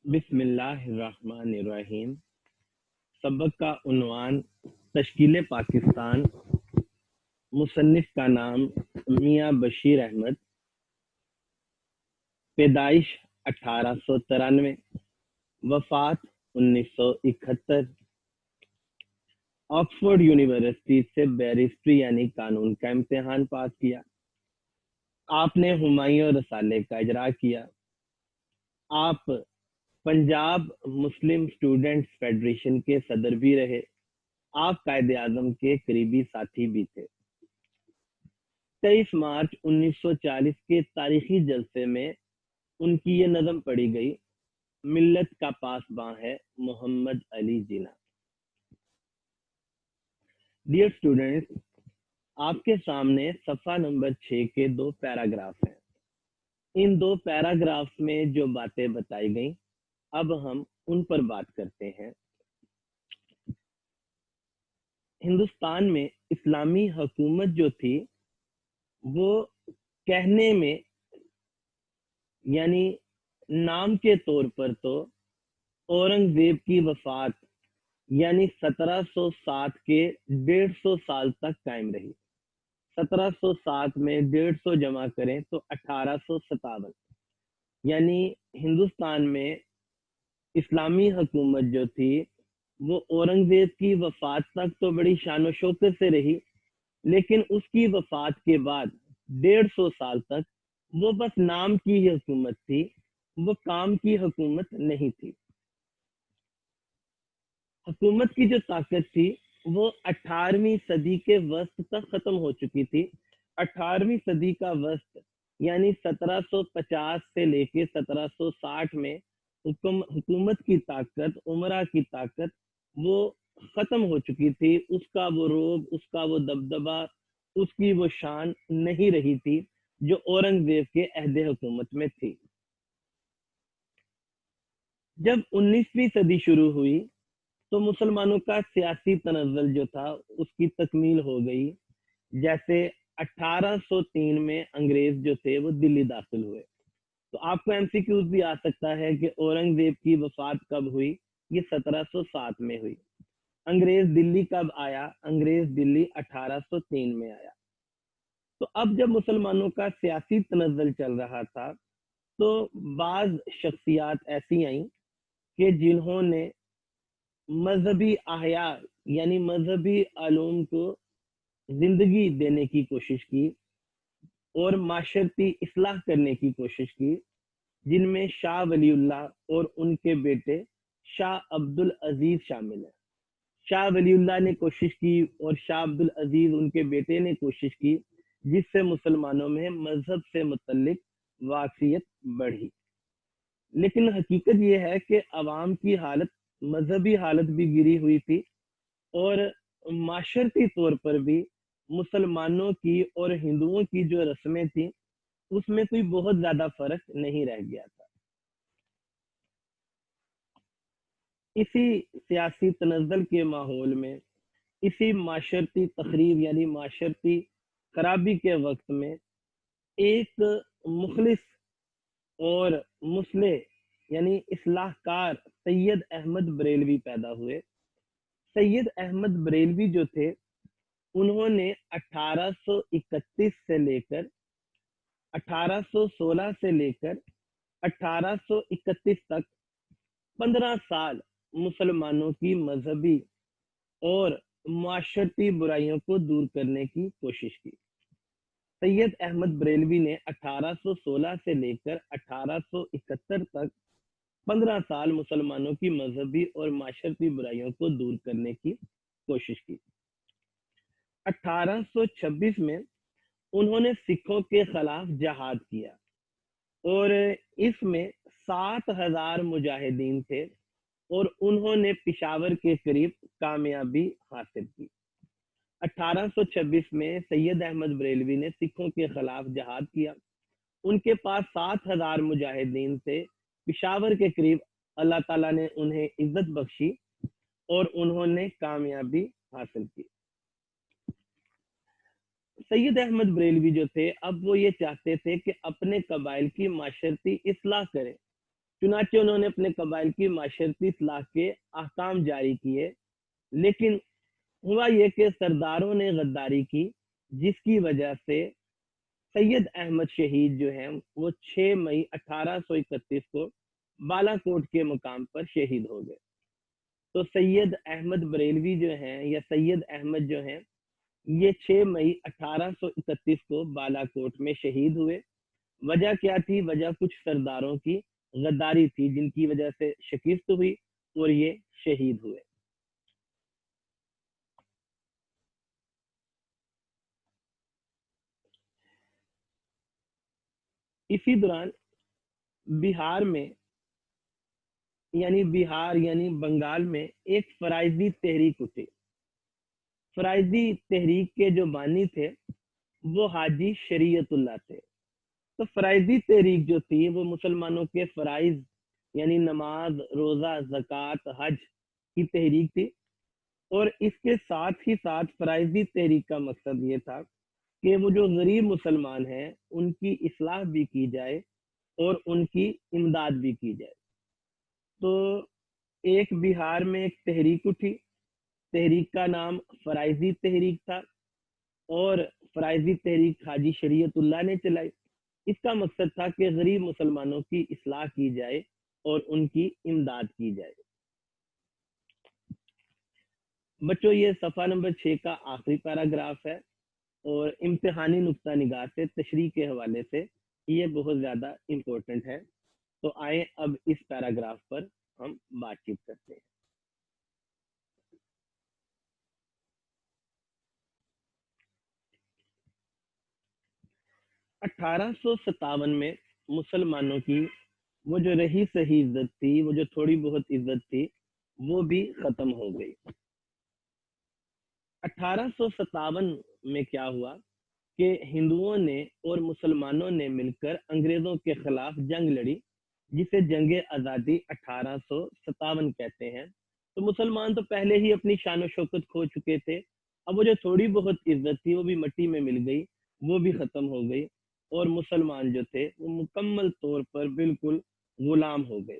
بسم اللہ الرحمن الرحیم۔ سبق کا عنوان تشکیل پاکستان، مصنف کا نام میاں بشیر احمد، پیدائش 1893، وفات 1971، آکسفورڈ یونیورسٹی سے بیرسٹری یعنی قانون کا امتحان پاس کیا۔ آپ نے ہمایوں رسالے کا اجرا کیا۔ آپ پنجاب مسلم اسٹوڈنٹس فیڈریشن کے صدر بھی رہے۔ آپ قائد اعظم کے قریبی ساتھی بھی تھے۔ 23 مارچ 1940 کے تاریخی جلسے میں ان کی یہ نظم پڑھی گئی: ملت کا پاسباں ہے محمد علی جناح۔ ڈیئر اسٹوڈنٹس، آپ کے سامنے صفحہ نمبر 6 کے 2 پیراگراف ہیں۔ ان 2 پیراگراف میں جو باتیں بتائی گئیں اب ہم ان پر بات کرتے ہیں۔ ہندوستان میں اسلامی حکومت جو تھی وہ کہنے میں یعنی نام کے طور پر تو اورنگزیب کی وفات یعنی 1707 کے 150 سال تک قائم رہی۔ 1707 میں 150 جمع کریں تو 1857، یعنی ہندوستان میں اسلامی حکومت جو تھی وہ اورنگزیب کی وفات تک تو بڑی شان و شوکت سے رہی، لیکن اس کی وفات کے بعد 150 سال تک وہ بس نام کی ہی حکومت تھی، وہ کام کی حکومت نہیں تھی۔ حکومت کی جو طاقت تھی وہ 18ویں صدی کے وسط تک ختم ہو چکی تھی۔ 18ویں صدی کا وسط یعنی 1750 سے لے کے 1760 میں حکومت کی طاقت، عمرہ کی طاقت وہ ختم ہو چکی تھی۔ اس کا وہ روب، اس کا وہ دبدبہ، اس کی وہ شان نہیں رہی تھی جو اورنگزیب کے عہد حکومت میں تھی۔ جب 19ویں صدی شروع ہوئی تو مسلمانوں کا سیاسی تنزل جو تھا اس کی تکمیل ہو گئی۔ جیسے 1803 میں انگریز جو تھے وہ دلی داخل ہوئے، تو آپ کو ایم سی کیوز بھی آ سکتا ہے کہ اورنگزیب کی وفات کب ہوئی؟ یہ 1707 میں ہوئی۔ انگریز دلی کب آیا؟ انگریز دلی 1803 میں آیا۔ تو اب جب مسلمانوں کا سیاسی تنزل چل رہا تھا تو بعض شخصیات ایسی آئیں کہ جنہوں نے مذہبی احیاء یعنی مذہبی علوم کو زندگی دینے کی کوشش کی اور معاشرتی اصلاح کرنے کی کوشش کی، جن میں شاہ ولی اللہ اور ان کے بیٹے شاہ عبد العزیز شامل ہیں۔ شاہ ولی اللہ نے کوشش کی اور شاہ عبد العزیز ان کے بیٹے نے کوشش کی، جس سے مسلمانوں میں مذہب سے متعلق واقفیت بڑھی۔ لیکن حقیقت یہ ہے کہ عوام کی حالت، مذہبی حالت بھی گری ہوئی تھی اور معاشرتی طور پر بھی مسلمانوں کی اور ہندوؤں کی جو رسمیں تھیں اس میں کوئی بہت زیادہ فرق نہیں رہ گیا تھا۔ اسی سیاسی تنزل کے ماحول میں، اسی معاشرتی تخریب یعنی معاشرتی خرابی کے وقت میں ایک مخلص اور مصلح یعنی اصلاح کار سید احمد بریلوی پیدا ہوئے۔ سید احمد بریلوی جو تھے انہوں نے 1831 سے لے کر 1816 سے لے کر 1831 تک 15 سال مسلمانوں کی مذہبی اور معاشرتی برائیوں کو دور کرنے کی کوشش کی۔ سید احمد بریلوی نے 1816 سے لے کر 1871 تک 15 سال مسلمانوں کی مذہبی اور معاشرتی برائیوں کو دور کرنے کی کوشش کی۔ 1826 میں انہوں نے سکھوں کے خلاف جہاد کیا اور اس میں 7,000 مجاہدین تھے اور انہوں نے پشاور کے قریب کامیابی حاصل کی۔ 1826 میں سید احمد بریلوی نے سکھوں کے خلاف جہاد کیا، ان کے پاس 7,000 مجاہدین تھے، پشاور کے قریب اللہ تعالیٰ نے انہیں عزت بخشی اور انہوں نے کامیابی حاصل کی۔ سید احمد بریلوی جو تھے اب وہ یہ چاہتے تھے کہ اپنے قبائل کی معاشرتی اصلاح کریں चुनाचे उन्होंने अपने कबाइल की माशरती इस्लाह के अहकाम जारी किए, लेकिन हुआ ये कि सरदारों ने गद्दारी की, जिसकी वजह से सैयद अहमद शहीद जो हैं वो 6 मई 1831 को बालाकोट के मुकाम पर शहीद हो गए। तो सैयद अहमद बरेलवी जो हैं या सैयद अहमद जो हैं ये 6 मई 1831 को बालाकोट में शहीद हुए। वजह क्या थी? वजह कुछ सरदारों की गद्दारी थी, जिनकी वजह से शिकस्त हुई और ये शहीद हुए। इसी दौरान बिहार यानी बंगाल में एक फराइजी तहरीक उठी। फराइजी तहरीक के जो बानी थे वो हाजी शरीयतुल्लाह थे। तो फराइजी तहरीक जो थी वो मुसलमानों के फराइज यानी नमाज, रोजा, ज़कात, हज की तहरीक थी। और इसके साथ ही साथ फराइजी तहरीक का मकसद ये था कि वो जो गरीब मुसलमान हैं उनकी इस्लाह भी की जाए और उनकी इमदाद भी की जाए। तो एक बिहार में एक तहरीक उठी, तहरीक का नाम फराइजी तहरीक था और फराइजी तहरीक हाजी शरीयतुल्लाह ने चलाई। इसका मकसद था कि गरीब मुसलमानों की इस्लाह की जाए और उनकी इमदाद की जाए। बच्चों ये सफ़ा नंबर 6 का आखिरी पैराग्राफ है और इम्तिहानी नुक्ता निगाह से तशरीह के हवाले से ये बहुत ज़्यादा इम्पोर्टेंट है। तो आए अब इस पैराग्राफ पर हम बातचीत करते हैं। 1857 में मुसलमानों की वो जो रही सही इज्जत थी, वो जो थोड़ी बहुत इज्जत थी, वो भी खत्म हो गई। 1857 में क्या हुआ कि हिंदुओं ने और मुसलमानों ने मिलकर अंग्रेजों के खिलाफ जंग लड़ी, जिसे जंगे आज़ादी 1857 कहते हैं। तो मुसलमान तो पहले ही अपनी शान शौकत खो चुके थे, अब वो जो थोड़ी बहुत इज्जत थी वो भी मिट्टी में मिल गई, वो भी खत्म हो गई और मुसलमान जो थे वो मुकम्मल तौर पर बिल्कुल गुलाम हो गए।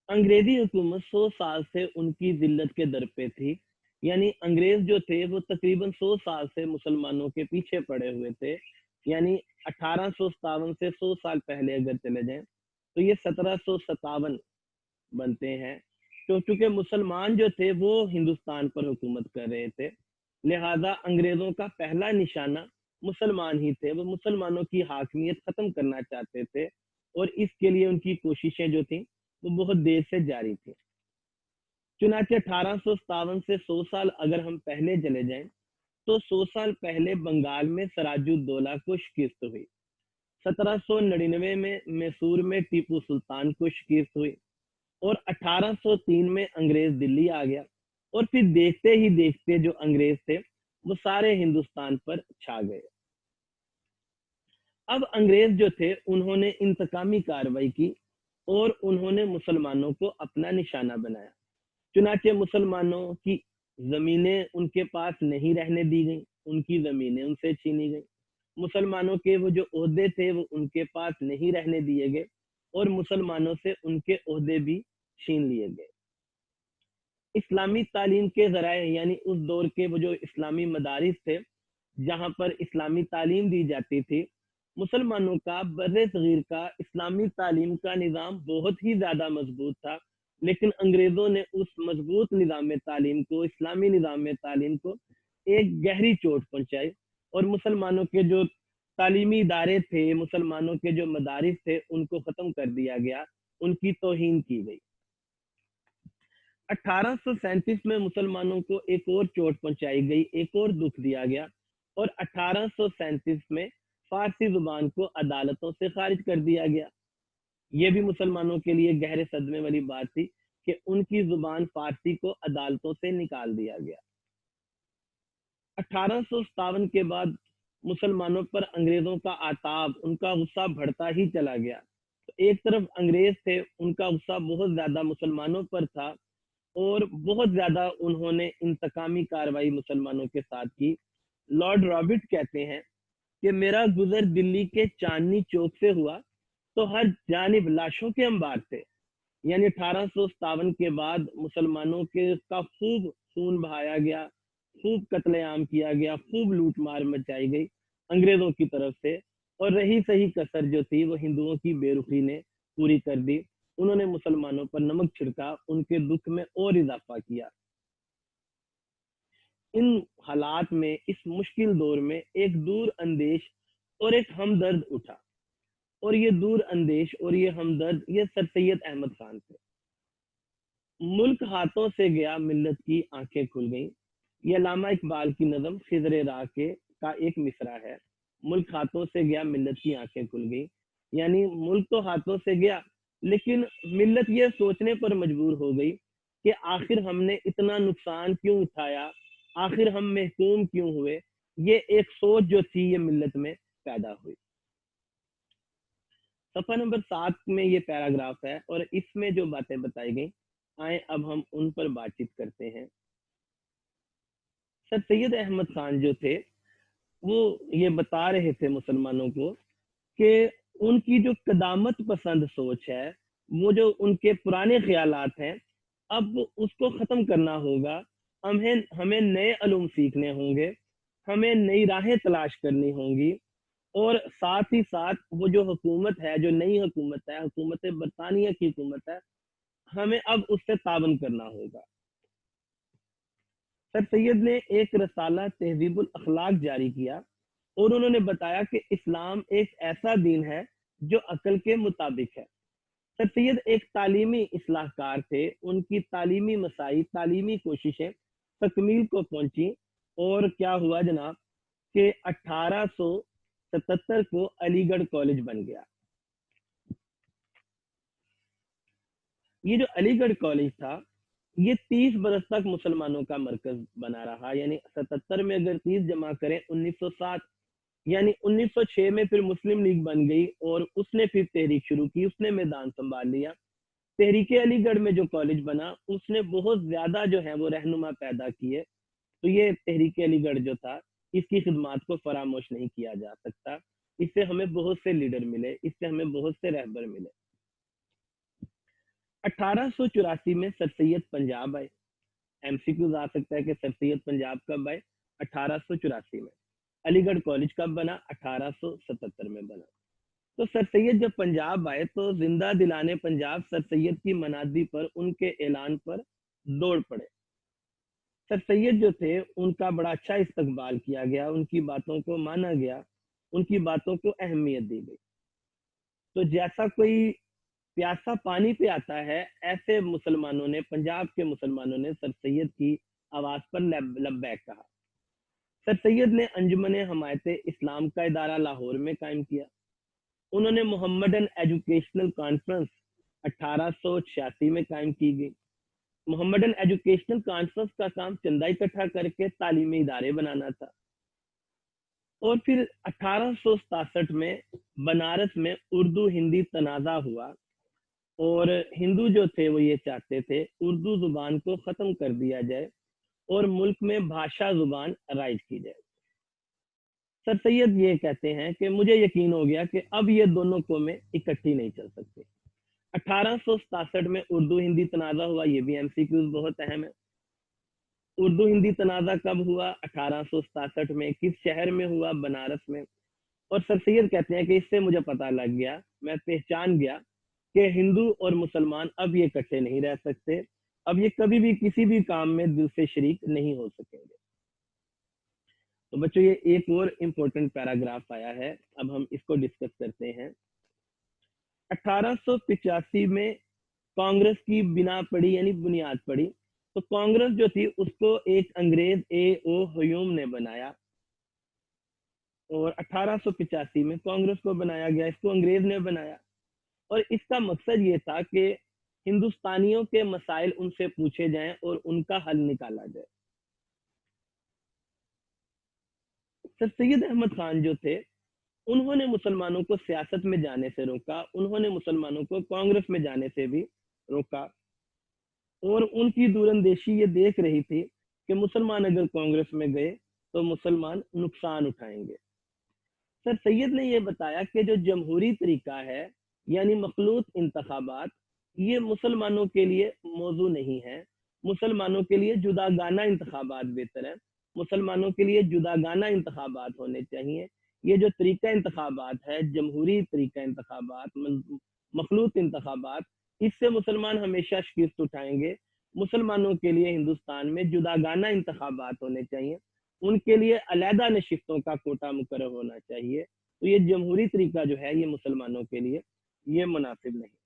अंग्रेजी हुकूमत 100 साल से उनकी जिल्लत के दर पे थी, यानी अंग्रेज जो थे वो तकरीबन 100 साल से मुसलमानों के पीछे पड़े हुए थे। यानी 1857 से 100 साल पहले अगर चले जाएं तो ये 1757 बनते हैं। तो चूंकि मुसलमान जो थे वो हिंदुस्तान पर हुकूमत कर रहे थे, लिहाजा अंग्रेजों का पहला निशाना मुसलमान ही थे। वो मुसलमानों की हाकमियत खत्म करना चाहते थे और इसके लिए उनकी कोशिशें जो थी वो बहुत देर से जारी थी। चुनाचे 1857 से 100 साल अगर हम पहले चले जाएं तो 100 साल पहले बंगाल में सराजुद्दौला को शिकस्त हुई। 1799 में मैसूर में टीपू सुल्तान को शिकस्त हुई और 1803 में अंग्रेज दिल्ली आ गया और फिर देखते ही देखते जो अंग्रेज थे वो सारे हिंदुस्तान पर छा गए। अब अंग्रेज जो थे उन्होंने इंतकामी कार्रवाई की और उन्होंने मुसलमानों को अपना निशाना बनाया। चुनाचे मुसलमानों की जमीनें उनके पास नहीं रहने दी गई, उनकी जमीनें उनसे छीनी गई। मुसलमानों के वो जो ओहदे थे वो उनके पास नहीं रहने दिए गए और मुसलमानों से उनके ओहदे भी छीन लिए गए। इस्लामी तालीम के ज़राए यानी उस दौर के वो जो इस्लामी मदारिस थे जहाँ पर इस्लामी तालीम दी जाती थी, मुसलमानों का बर्रे सगीर का इस्लामी तालीम का निज़ाम बहुत ही ज़्यादा मजबूत था, लेकिन अंग्रेज़ों ने उस मजबूत निज़ाम तालीम को, इस्लामी निज़ाम तालीम को एक गहरी चोट पहुंचाई और मुसलमानों के जो तालीमी इदारे थे, मुसलमानों के जो मदारिस थे, उनको ख़त्म कर दिया गया, उनकी तौहीन की गई। 1837 में मुसलमानों को एक और चोट पहुंचाई गई, एक और दुख दिया गया और 1837 में फारसी जुबान को अदालतों से खारिज कर दिया गया। ये भी मुसलमानों के लिए गहरे सदमे वाली बात थी कि उनकी जुबान फारसी को अदालतों से निकाल दिया गया। 1857 के बाद मुसलमानों पर अंग्रेजों का आताब, उनका गुस्सा बढ़ता ही चला गया। तो एक तरफ अंग्रेज थे, उनका गुस्सा बहुत ज्यादा मुसलमानों पर था और बहुत ज्यादा उन्होंने इंतकामी कार्रवाई मुसलमानों के साथ की। लॉर्ड रॉबर्ट कहते हैं कि मेरा गुजर दिल्ली के चांदनी चौक से हुआ تو हर जानिब लाशों के अंबार थे। यानी 1857 के बाद मुसलमानों के का खूब खून बहाया गया, खूब कत्लेआम किया गया, खूब लूट मार मचाई गई अंग्रेजों की तरफ से, और रही सही कसर जो थी वो हिंदुओं की बेरुखी ने पूरी कर दी। उन्होंने मुसलमानों पर नमक छिड़का, उनके दुख में और इजाफा किया। इन हालात में, इस मुश्किल दौर में एक दूर अंदेश और एक हमदर्द उठा, और ये दूर अंदेश और ये हमदर्द ये सर सैयद अहमद खान थे। मुल्क हाथों से गया, मिल्लत की आंखें खुल गईं। ये अल्लामा इकबाल की नज़म खिजर राह के का एक मिसरा है। मुल्क हाथों से गया, मिल्लत की आंखें खुल गई। यानी मुल्क तो हाथों से गया, लेकिन मिल्लत ये सोचने पर मजबूर हो गई कि आखिर हमने इतना नुकसान क्यों उठाया, आखिर हम महकूम क्यों हुए। ये एक सोच जो थी ये मिल्लत में पैदा हुई। सफा नंबर 7 में ये पैराग्राफ है और इसमें जो बातें बताई गई, आए अब हम उन पर बातचीत करते हैं। सर सैयद अहमद खान जो थे वो ये बता रहे थे मुसलमानों को कि उनकी जो कदामत पसंद सोच है, वो जो उनके पुराने ख्यालात हैं, अब उसको खत्म करना होगा। हमें हमें नए अलूम सीखने होंगे, हमें नई राहें तलाश करनी होंगी, और साथ ही साथ वो जो हुकूमत है, जो नई हुकूमत है, हुकूमत बरतानिया की हुकूमत है, हमें अब उससे ताबन करना होगा। सर सैयद ने एक रसाला तहजीबुल अखलाक जारी किया और उन्होंने बताया कि इस्लाम एक ऐसा दीन है जो अकल के मुताबिक है। सर सैयद एक तालीमी इस्लाहकार थे। उनकी तालीमी मसाई, तालीमी कोशिशें तकमील को पहुंची, और क्या हुआ जनाब कि 1877 को अलीगढ़ कॉलेज बन गया। ये जो अलीगढ़ कॉलेज था ये 30 बरस तक मुसलमानों का मरकज बना रहा। यानी 77 में अगर 30 जमा करें 1907, यानी 1906 में फिर मुस्लिम लीग बन गई और उसने फिर तहरीक शुरू की, उसने मैदान संभाल लिया। तहरीक अलीगढ़ में जो कॉलेज बना उसने बहुत ज्यादा जो है वो रहनुमा पैदा किए। तो ये तहरीक अलीगढ़ जो था इसकी खिदमात को फरामोश नहीं किया जा सकता। इससे हमें बहुत से लीडर मिले, इससे हमें बहुत से रहबर मिले। 1884 में सर सैयद पंजाब आए। एमसीक्यूज आ सकता है कि सर सैयद पंजाब कब आए? 1884 में। अलीगढ़ कॉलेज कब बना? 1877 में बना। तो सर सैयद जब पंजाब आए तो जिंदा दिलाने पंजाब सर सैयद की मनादी पर, उनके ऐलान पर दौड़ पड़े। सर सैयद जो थे उनका बड़ा अच्छा इस्तकबाल किया गया, उनकी बातों को माना गया, उनकी बातों को अहमियत दी गई। तो जैसा कोई प्यासा पानी पे आता है, ऐसे मुसलमानों ने, पंजाब के मुसलमानों ने सर सैयद की आवाज पर लब्बैक कहा। सर सैयद ने अंजुमन हमायत इस्लाम का इदारा लाहौर में कायम किया। उन्होंने मोहम्मदन एजुकेशनल कॉन्फ्रेंस 1886 में कायम की गई। मोहम्मदन एजुकेशनल कॉन्फ्रेंस का काम चंदा इकट्ठा करके तालीमी इदारे बनाना था। और फिर 1867 में बनारस में उर्दू हिंदी तनाज़ा हुआ, और हिंदू जो थे वो ये चाहते थे उर्दू जुबान को खत्म कर दिया जाए और मुल्क में भाषा जुबान राइज की जाए। सर सैयद ये कहते हैं कि मुझे यकीन हो गया कि अब ये दोनों कौमें इकट्ठी नहीं चल सकती। 1867 में उर्दू हिंदी तनाज़ा हुआ, ये भी एमसीक्यूज बहुत अहम है। उर्दू हिंदी तनाज़ा कब हुआ? 1867 में। किस शहर में हुआ? बनारस में। और सर सैयद कहते हैं कि इससे मुझे पता लग गया, मैं पहचान गया कि हिंदू और मुसलमान अब ये इकट्ठे नहीं रह सकते, अब ये कभी भी किसी भी काम में दिल से शरीक नहीं हो सकेंगे। तो बच्चों ये एक और इम्पोर्टेंट पैराग्राफ आया है, अब हम इसको डिस्कस करते हैं। 1885 में कांग्रेस की बिना पड़ी, यानी बुनियाद पड़ी। तो कांग्रेस जो थी उसको एक अंग्रेज A.O. ह्यूम ने बनाया, और 1885 में कांग्रेस को बनाया गया, इसको अंग्रेज ने बनाया। और इसका मकसद ये था कि हिंदुस्तानियों के मसाइल उनसे पूछे जाएं और उनका हल निकाला जाए। सर सैयद अहमद खान जो थे उन्होंने मुसलमानों को सियासत में जाने से रोका, उन्होंने मुसलमानों को कांग्रेस में जाने से भी रोका। और उनकी दूरंदेशी ये देख रही थी कि मुसलमान अगर कांग्रेस में गए तो मुसलमान नुकसान उठाएंगे। सर सैयद ने यह बताया कि जो जमहूरी तरीका है یعنی مخلوط انتخابات یہ مسلمانوں کے لیے موضوع نہیں ہے. مسلمانوں کے لیے جداگانہ انتخابات بہتر ہے. مسلمانوں کے لیے جداگانہ انتخابات ہونے چاہیے. یہ جو طریقہ انتخابات ہے، جمہوری طریقہ انتخابات، مخلوط انتخابات، اس سے مسلمان ہمیشہ شکست اٹھائیں گے. مسلمانوں کے لیے ہندوستان میں جداگانہ انتخابات ہونے چاہیے. ان کے لیے علیحدہ نشستوں کا کوٹا مقرر ہونا چاہیے. تو یہ جمہوری طریقہ جو ہے یہ مسلمانوں کے لیے یہ مناسب نہیں.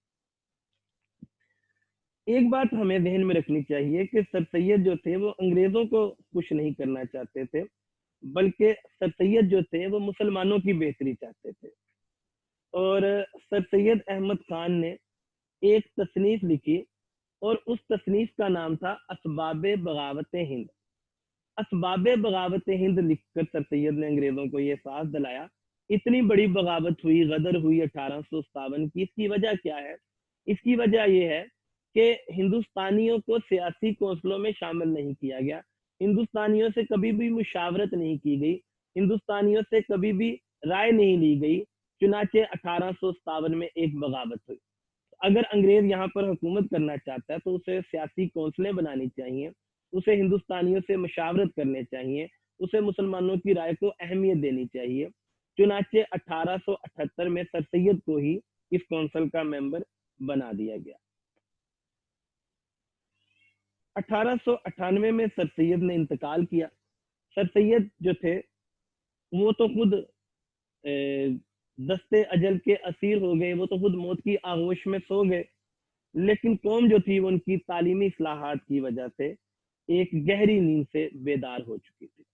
ایک بات ہمیں ذہن میں رکھنی چاہیے کہ سر سید جو تھے وہ انگریزوں کو خوش نہیں کرنا چاہتے تھے، بلکہ سر سید جو تھے وہ مسلمانوں کی بہتری چاہتے تھے. اور سر سید احمد خان نے ایک تصنیف لکھی اور اس تصنیف کا نام تھا اسباب بغاوت ہند. اسباب بغاوت ہند لکھ کر سر سید نے انگریزوں کو یہ احساس دلایا اتنی بڑی بغاوت ہوئی، غدر ہوئی 1857 کی. اس کی وجہ کیا ہے؟ اس کی وجہ یہ ہے کہ ہندوستانیوں کو سیاسی کونسلوں میں شامل نہیں کیا گیا، ہندوستانیوں سے کبھی بھی مشاورت نہیں کی گئی، ہندوستانیوں سے کبھی بھی رائے نہیں لی گئی. چنانچہ 1857 میں ایک بغاوت ہوئی. اگر انگریز یہاں پر حکومت کرنا چاہتا ہے تو اسے سیاسی کونسلیں بنانی چاہیے، اسے ہندوستانیوں سے مشاورت کرنے چاہیے، اسے مسلمانوں کی رائے کو اہمیت دینی چاہیے. چنانچہ 1878 میں سر سید کو ہی اس کونسل کا ممبر بنا دیا گیا. 1898 میں سر سید نے انتقال کیا. سر سید جو تھے وہ تو خود دستے اجل کے اسیر ہو گئے، وہ تو خود موت کی آغوش میں سو گئے. لیکن قوم جو تھی وہ ان کی تعلیمی اصلاحات کی وجہ سے ایک گہری نیند سے بیدار ہو چکی تھی.